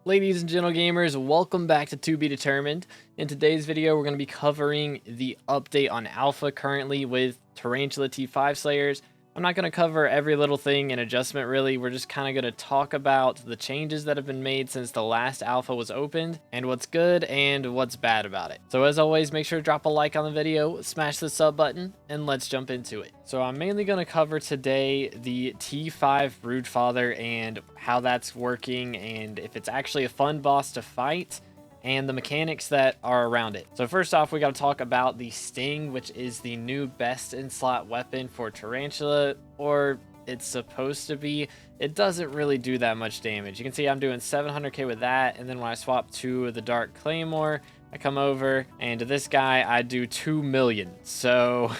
Ladies and gentle gamers, welcome back to be determined. In today's video, we're going to be covering the update on alpha currently with Tarantula T5 Slayers. I'm not going to cover every little thing and adjustment really. We're just kind of going to talk about the changes that have been made since the last alpha was opened and what's good and what's bad about it. So as always, make sure to drop a like on the video, smash the sub button, and let's jump into it. So I'm mainly going to cover today the T5 Broodfather and how that's working and if it's actually a fun boss to fight, and the mechanics that are around it. So first off, we got to talk about the Sting, which is the new best in slot weapon for Tarantula, or it's supposed to be. It doesn't really do that much damage. You can see I'm doing 700k with that, and then when I swap to the Dark Claymore, I come over, and to this guy, I do 2 million. So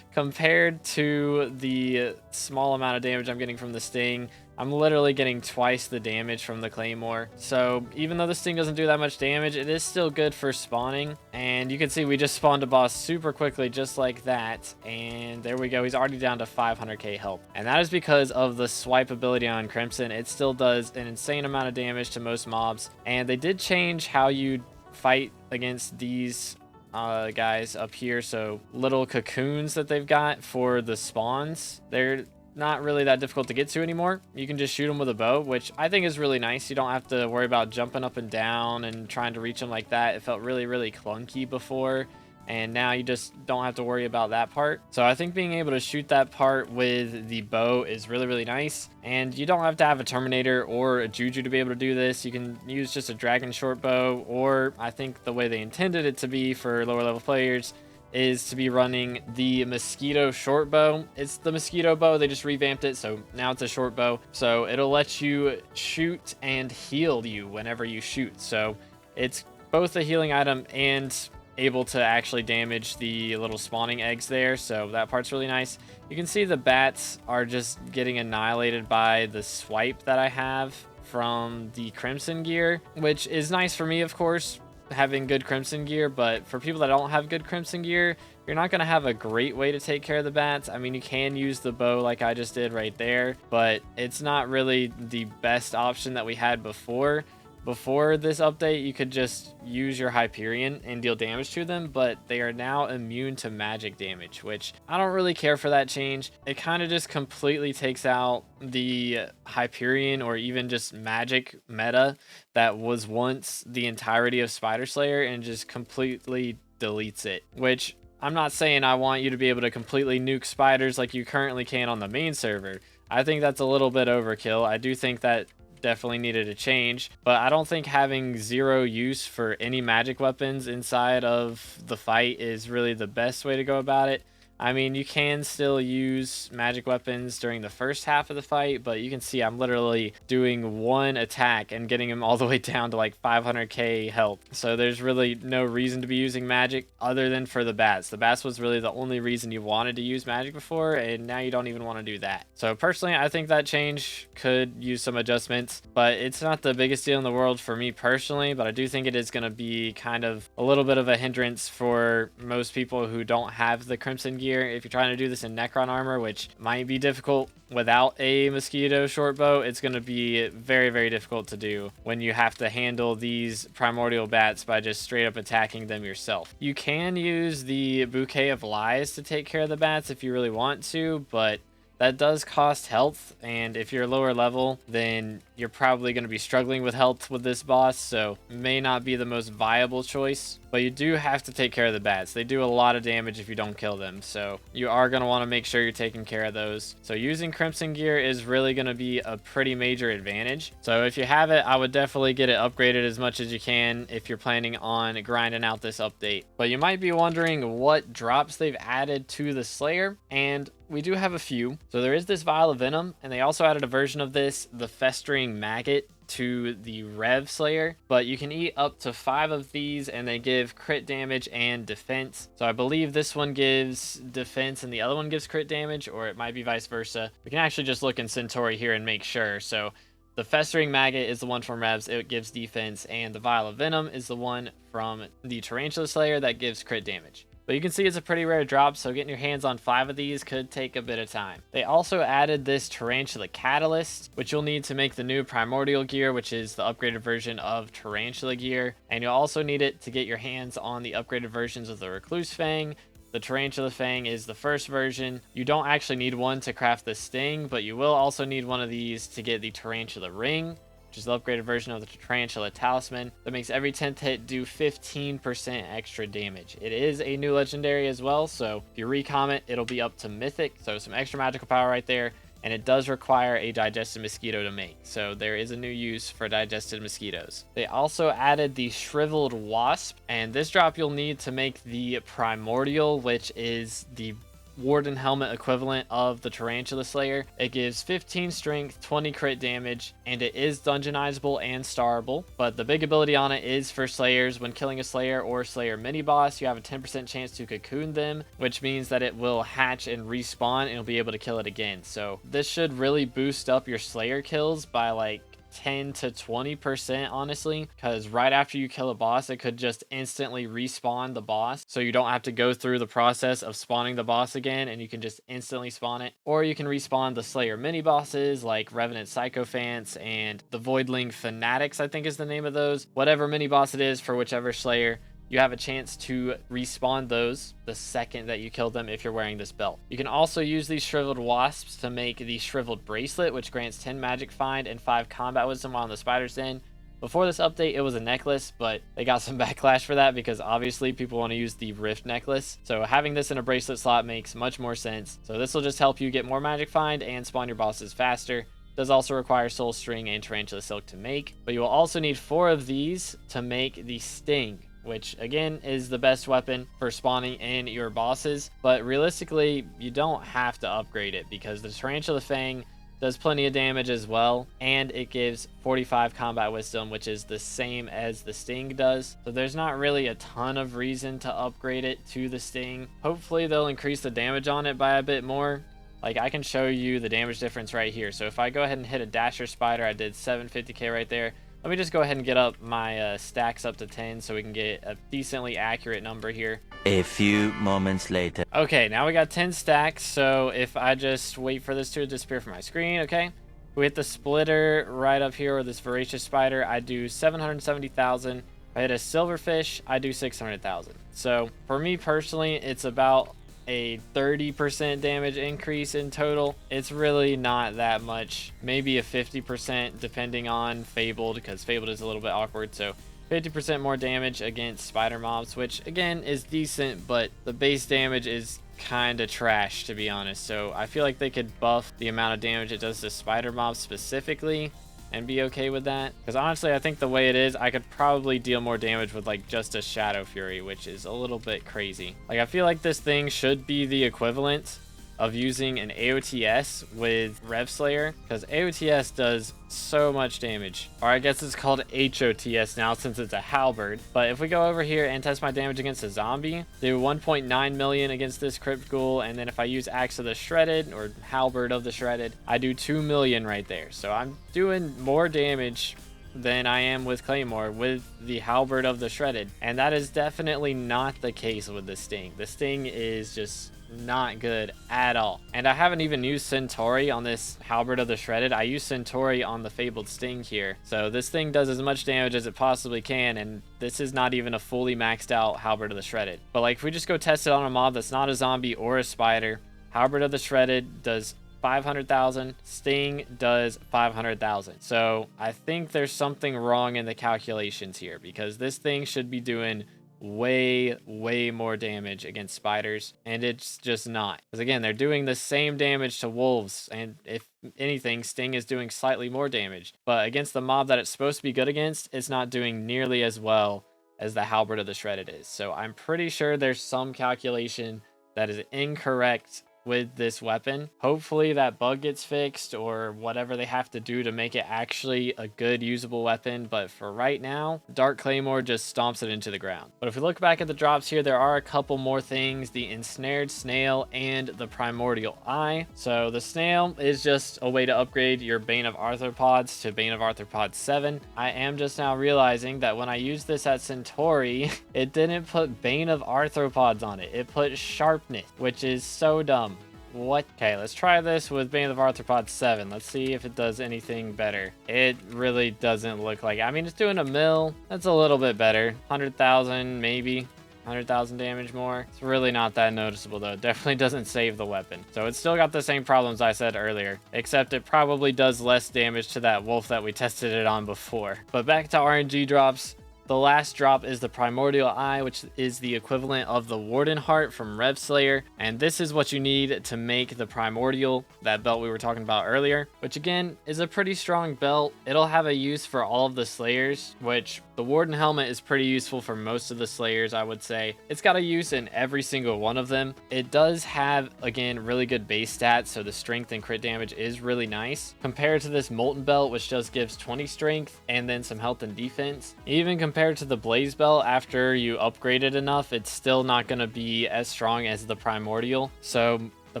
compared to the small amount of damage I'm getting from the Sting, I'm literally getting twice the damage from the Claymore. So even though the Sting doesn't do that much damage, it is still good for spawning. And you can see we just spawned a boss super quickly just like that. And there we go. He's already down to 500k health. And that is because of the swipe ability on Crimson. It still does an insane amount of damage to most mobs. And they did change how you fight against these guys up here. So little cocoons that they've got for the spawns, they're not really that difficult to get to anymore. You can just shoot them with a bow, which I think is really nice. You don't have to worry about jumping up and down and trying to reach them like that. It felt really clunky before, and now you just don't have to worry about that part. So I think being able to shoot that part with the bow is really nice, and you don't have to have a Terminator or a Juju to be able to do this. You can use just a Dragon short bow, or I think the way they intended it to be for lower level players is to be running the Mosquito short bow. It's the Mosquito bow, they just revamped it, so now it's a short bow. So it'll let you shoot and heal you whenever you shoot. So it's both a healing item and able to actually damage the little spawning eggs there, so that part's really nice. You can see the bats are just getting annihilated by the swipe that I have from the Crimson gear, which is nice for me, of course, having good Crimson gear, but for people that don't have good Crimson gear, you're not going to have a great way to take care of the bats. I mean, you can use the bow like I just did right there, but it's not really the best option that we had before. Before this update, you could just use your Hyperion and deal damage to them, but they are now immune to magic damage, which I don't really care for that change. It kind of just completely takes out the Hyperion or even just magic meta that was once the entirety of Spider Slayer and just completely deletes it, which I'm not saying I want you to be able to completely nuke spiders like you currently can on the main server. I think that's a little bit overkill. I do think that definitely needed a change, but I don't think having zero use for any magic weapons inside of the fight is really the best way to go about it. I mean, you can still use magic weapons during the first half of the fight, but you can see I'm literally doing one attack and getting him all the way down to like 500k health. So there's really no reason to be using magic other than for the bats. The bats was really the only reason you wanted to use magic before, and now you don't even want to do that. So personally, I think that change could use some adjustments, but it's not the biggest deal in the world for me personally, but I do think it is going to be kind of a little bit of a hindrance for most people who don't have the Crimson gear. If you're trying to do this in Necron armor, which might be difficult without a Mosquito short bow, it's going to be very difficult to do when you have to handle these primordial bats by just straight up attacking them yourself. You can use the Bouquet of Lies to take care of the bats if you really want to, but that does cost health, and if you're lower level, then you're probably going to be struggling with health with this boss, so may not be the most viable choice. But you do have to take care of the bats. They do a lot of damage if you don't kill them, so you are going to want to make sure you're taking care of those. So using Crimson gear is really going to be a pretty major advantage. So if you have it, I would definitely get it upgraded as much as you can if you're planning on grinding out this update. But you might be wondering what drops they've added to the Slayer, and we do have a few. So there is this Vial of Venom, and they also added a version of this, the Festering Maggot, to the Rev Slayer, but you can eat up to 5 of these and they give crit damage and defense. So I believe this one gives defense and the other one gives crit damage, or it might be vice versa. We can actually just look in Centauri here and make sure. So the Festering Maggot is the one from Revs, it gives defense, and the Vial of Venom is the one from the Tarantula Slayer that gives crit damage. But you can see it's a pretty rare drop, so getting your hands on 5 of these could take a bit of time. They also added this Tarantula Catalyst, which you'll need to make the new Primordial gear, which is the upgraded version of Tarantula gear. And you'll also need it to get your hands on the upgraded versions of the Recluse Fang. The Tarantula Fang is the first version. You don't actually need one to craft the Sting, but you will also need one of these to get the Tarantula Ring, which is the upgraded version of the Tarantula Talisman that makes every 10th hit do 15% extra damage. It is a new legendary as well, so if you recom it, it'll be up to Mythic, so some extra magical power right there. And it does require a digested mosquito to make, so there is a new use for digested mosquitoes. They also added the Shriveled Wasp, and this drop you'll need to make the Primordial, which is the Warden Helmet equivalent of the Tarantula Slayer. It gives 15 strength, 20 crit damage, and it is dungeonizable and starable. But the big ability on it is for Slayers. When killing a Slayer or Slayer mini boss, you have a 10% chance to cocoon them, which means that it will hatch and respawn and you'll be able to kill it again. So this should really boost up your Slayer kills by like 10 to 20%, honestly, because right after you kill a boss, it could just instantly respawn the boss, so you don't have to go through the process of spawning the boss again, and you can just instantly spawn it. Or you can respawn the Slayer mini bosses like Revenant Sycophants and the Voidling Fanatics, I think is the name of those. Whatever mini boss it is for whichever Slayer, you have a chance to respawn those the second that you kill them if you're wearing this belt. You can also use these Shriveled Wasps to make the Shriveled Bracelet, which grants 10 Magic Find and 5 Combat Wisdom while in the Spider's Den. Before this update, it was a necklace, but they got some backlash for that because obviously people want to use the Rift necklace. So having this in a bracelet slot makes much more sense. So this will just help you get more Magic Find and spawn your bosses faster. Does also require Soul String and Tarantula Silk to make, but you will also need 4 of these to make the Sting, which again is the best weapon for spawning in your bosses. But realistically, you don't have to upgrade it because the Tarantula Fang does plenty of damage as well, and it gives 45 Combat Wisdom, which is the same as the Sting does. So there's not really a ton of reason to upgrade it to the Sting. Hopefully they'll increase the damage on it by a bit more. Like, I can show you the damage difference right here. So if I go ahead and hit a Dasher Spider, I did 750k right there. Let me just go ahead and get up my stacks up to 10 so we can get a decently accurate number here. A few moments later. Okay, now we got 10 stacks. So if I just wait for this to disappear from my screen, okay. We hit the splitter right up here with this Voracious Spider. I do 770,000. If I hit a Silverfish, I do 600,000. So for me personally, it's about a 30% damage increase in total. It's really not that much, maybe a 50% depending on Fabled, because Fabled is a little bit awkward. So 50% more damage against spider mobs, which again is decent, but the base damage is kind of trash, to be honest. So I feel like they could buff the amount of damage it does to spider mobs specifically and be okay with that, because honestly I think the way it is, I could probably deal more damage with like just a Shadow Fury, which is a little bit crazy. Like, I feel like this thing should be the equivalent of using an AOTS with Rev Slayer, because AOTS does so much damage. Or I guess it's called HOTS now since it's a halberd. But if we go over here and test my damage against a zombie, do 1.9 million against this Crypt Ghoul, and then if I use Axe of the Shredded or Halberd of the Shredded, I do 2 million right there. So I'm doing more damage than I am with Claymore with the Halberd of the Shredded, and that is definitely not the case with the Sting. The Sting is just not good at all. And I haven't even used Centauri on this Halberd of the Shredded. I use Centauri on the Fabled Sting here. So this thing does as much damage as it possibly can, and this is not even a fully maxed out Halberd of the Shredded. But like, if we just go test it on a mob that's not a zombie or a spider, Halberd of the Shredded does 500,000, Sting does 500,000. So I think there's something wrong in the calculations here, because this thing should be doing way more damage against spiders, and it's just not. Because again, they're doing the same damage to wolves, and if anything, Sting is doing slightly more damage. But against the mob that it's supposed to be good against, it's not doing nearly as well as the Halberd of the Shredded is. So I'm pretty sure there's some calculation that is incorrect with this weapon. Hopefully that bug gets fixed or whatever they have to do to make it actually a good usable weapon. But for right now, Dark Claymore just stomps it into the ground. But if we look back at the drops here, there are a couple more things: the Ensnared Snail and the Primordial Eye. So the snail is just a way to upgrade your Bane of Arthropods to Bane of Arthropods 7. I am just now realizing that when I used this at Centauri, it didn't put Bane of Arthropods on it. It put Sharpness, which is so dumb. What? Okay, let's try this with Bane of Arthropods 7. Let's see if it does anything better. It really doesn't look like it. I mean, it's doing a mil. That's a little bit better. 100,000 maybe. 100,000 damage more. It's really not that noticeable though. It definitely doesn't save the weapon. So it's still got the same problems I said earlier, except it probably does less damage to that wolf that we tested it on before. But back to RNG drops. The last drop is the Primordial Eye, which is the equivalent of the Warden Heart from Rev Slayer. And this is what you need to make the Primordial, that belt we were talking about earlier, which again is a pretty strong belt. It'll have a use for all of the Slayers, which the Warden Helmet is pretty useful for most of the Slayers, I would say. It's got a use in every single one of them. It does have, again, really good base stats, so the strength and crit damage is really nice. Compared to this Molten Belt, which just gives 20 strength and then some health and defense. Even compared to the Blaze Belt, after you upgrade it enough, it's still not going to be as strong as the Primordial. So the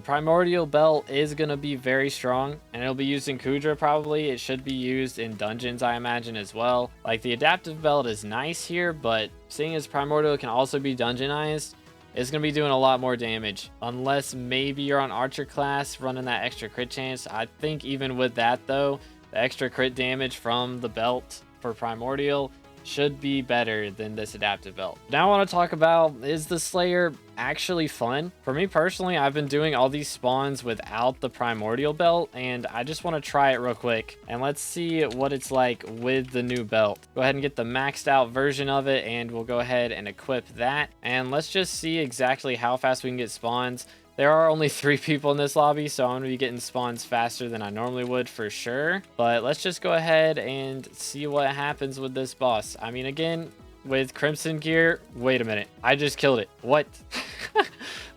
Primordial Belt is going to be very strong, and it'll be used in Kudra probably. It should be used in dungeons, I imagine, as well. Like, the Adaptive Belt is nice here, but seeing as Primordial can also be dungeonized, it's going to be doing a lot more damage. Unless maybe you're on Archer class running that extra crit chance. I think even with that, though, the extra crit damage from the belt for Primordial should be better than this adaptive belt. Now I want to talk about, is the Slayer actually fun? For me personally, I've been doing all these spawns without the Primordial belt, and I just want to try it real quick and let's see what it's like with the new belt. Go ahead and get the maxed out version of it, and we'll go ahead and equip that, and let's just see exactly how fast we can get spawns. There are only 3 people in this lobby, so I'm going to be getting spawns faster than I normally would for sure. But let's just go ahead and see what happens with this boss. I mean, again, with Crimson Gear, wait a minute. I just killed it. What?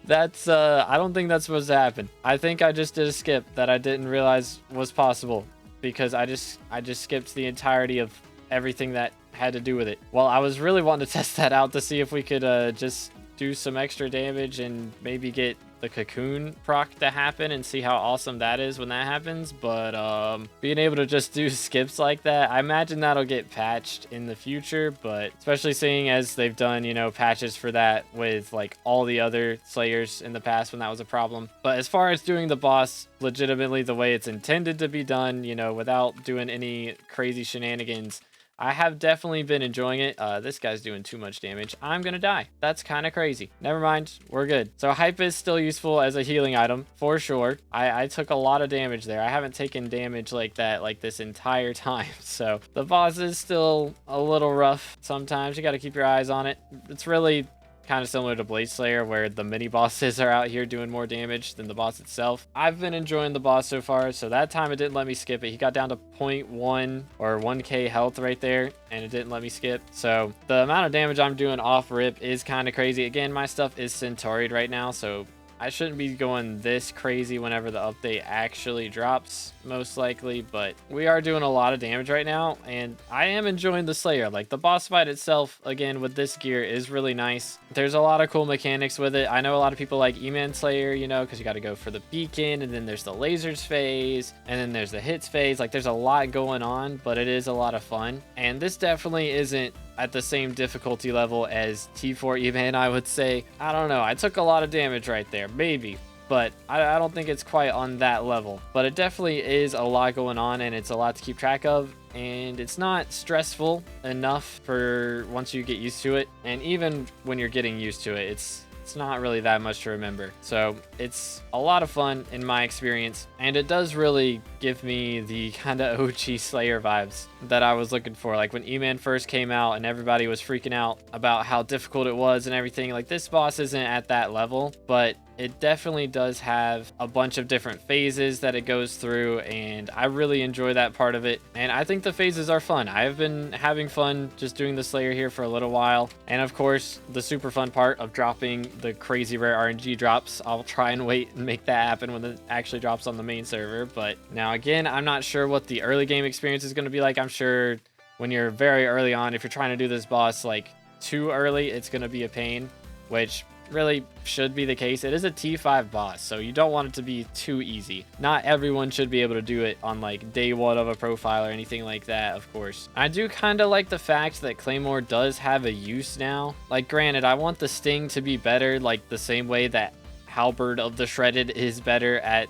That's, I don't think that's supposed to happen. I think I just did a skip that I didn't realize was possible, because I just skipped the entirety of everything that had to do with it. Well, I was really wanting to test that out to see if we could just do some extra damage and maybe get the cocoon proc to happen and see how awesome that is when that happens. But being able to just do skips like that, I imagine that'll get patched in the future. But especially seeing as they've done, you know, patches for that with like all the other Slayers in the past when that was a problem. But as far as doing the boss legitimately the way it's intended to be done, you know, without doing any crazy shenanigans, I have definitely been enjoying it. This guy's doing too much damage. I'm gonna die. That's kind of crazy. Never mind. We're good. So Hype is still useful as a healing item for sure. I took a lot of damage there. I haven't taken damage like that like this entire time. So the boss is still a little rough sometimes. You got to keep your eyes on it. It's really kind of similar to Blade Slayer, where the mini bosses are out here doing more damage than the boss itself. I've been enjoying the boss so far, so that time it didn't let me skip it. He got down to 0.1 or 1k health right there, and it didn't let me skip. So the amount of damage I'm doing off rip is kind of crazy. Again, my stuff is Centauri'd right now, so I shouldn't be going this crazy whenever the update actually drops, most likely, but we are doing a lot of damage right now, and I am enjoying the Slayer. Like, the boss fight itself, again, with this gear is really nice. There's a lot of cool mechanics with it. I know a lot of people like E-Man Slayer, you know, because you got to go for the beacon, and then there's the lasers phase, and then there's the hits phase. Like, there's a lot going on, but it is a lot of fun, and this definitely isn't at the same difficulty level as T4 E-Man, I would say. I don't know. I took a lot of damage right there, maybe, but I don't think it's quite on that level. But it definitely is a lot going on, and it's a lot to keep track of, and it's not stressful enough for once you get used to it. And even when you're getting used to it, it's not really that much to remember. So it's a lot of fun in my experience, and it does really give me the kind of OG Slayer vibes that I was looking for. Like when E-Man first came out and everybody was freaking out about how difficult it was and everything. Like, this boss isn't at that level, but it definitely does have a bunch of different phases that it goes through, and I really enjoy that part of it. And I think the phases are fun. I've been having fun just doing the Slayer here for a little while. And of course, the super fun part of dropping the crazy rare RNG drops. I'll try and wait and make that happen when it actually drops on the main server. But now again, I'm not sure what the early game experience is going to be like. I'm sure when you're very early on, if you're trying to do this boss like too early, it's going to be a pain, which really should be the case. It is a T5 boss, so you don't want it to be too easy. Not everyone should be able to do it on like day one of a profile or anything like that, of course. I do kind of like the fact that Claymore does have a use now. Like, granted, I want the Sting to be better, like the same way that Halberd of the Shredded is better at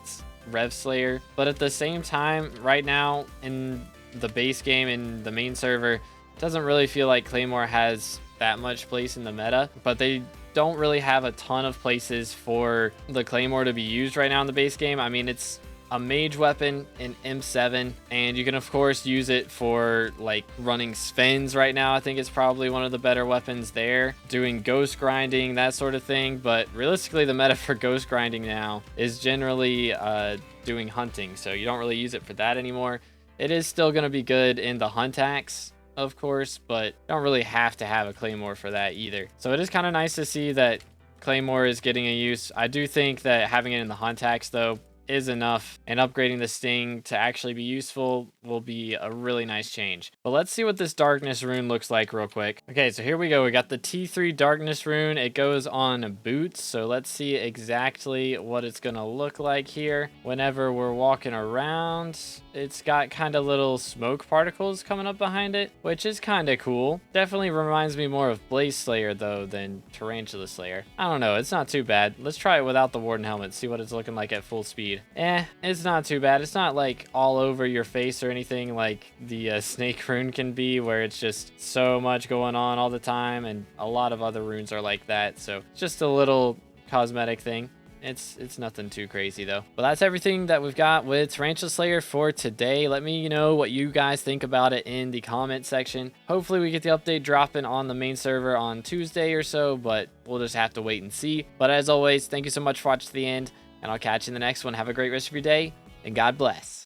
Rev Slayer, but at the same time, right now in the base game in the main server, it doesn't really feel like Claymore has that much place in the meta, but they don't really have a ton of places for the Claymore to be used right now in the base game. I mean, it's a mage weapon in M7, and you can of course use it for like running Svens right now. I think it's probably one of the better weapons there, doing ghost grinding, that sort of thing. But realistically, the meta for ghost grinding now is generally doing hunting, so you don't really use it for that anymore. It is still going to be good in the hunt axe, of course, but don't really have to have a Claymore for that either. So it is kind of nice to see that Claymore is getting a use. I do think that having it in the hunt axe though is enough, and upgrading the Sting to actually be useful will be a really nice change. But let's see what this darkness rune looks like real quick. Okay, so here we go. We got the T3 darkness rune. It goes on boots, so let's see exactly what it's gonna look like here. Whenever we're walking around, it's got kind of little smoke particles coming up behind it, which is kind of cool. Definitely reminds me more of Blaze Slayer though than Tarantula Slayer. I don't know, it's not too bad. Let's try it without the Warden helmet, see what it's looking like at full speed. It's not too bad. It's not like all over your face or anything like the snake rune can be, where it's just so much going on all the time, and a lot of other runes are like that. So just a little cosmetic thing. It's nothing too crazy though. But that's everything that we've got with Tarantula Slayer for today. Let me know what you guys think about it in the comment section. Hopefully we get the update dropping on the main server on Tuesday or so, but we'll just have to wait and see. But as always, thank you so much for watching to the end, and I'll catch you in the next one. Have a great rest of your day, and God bless.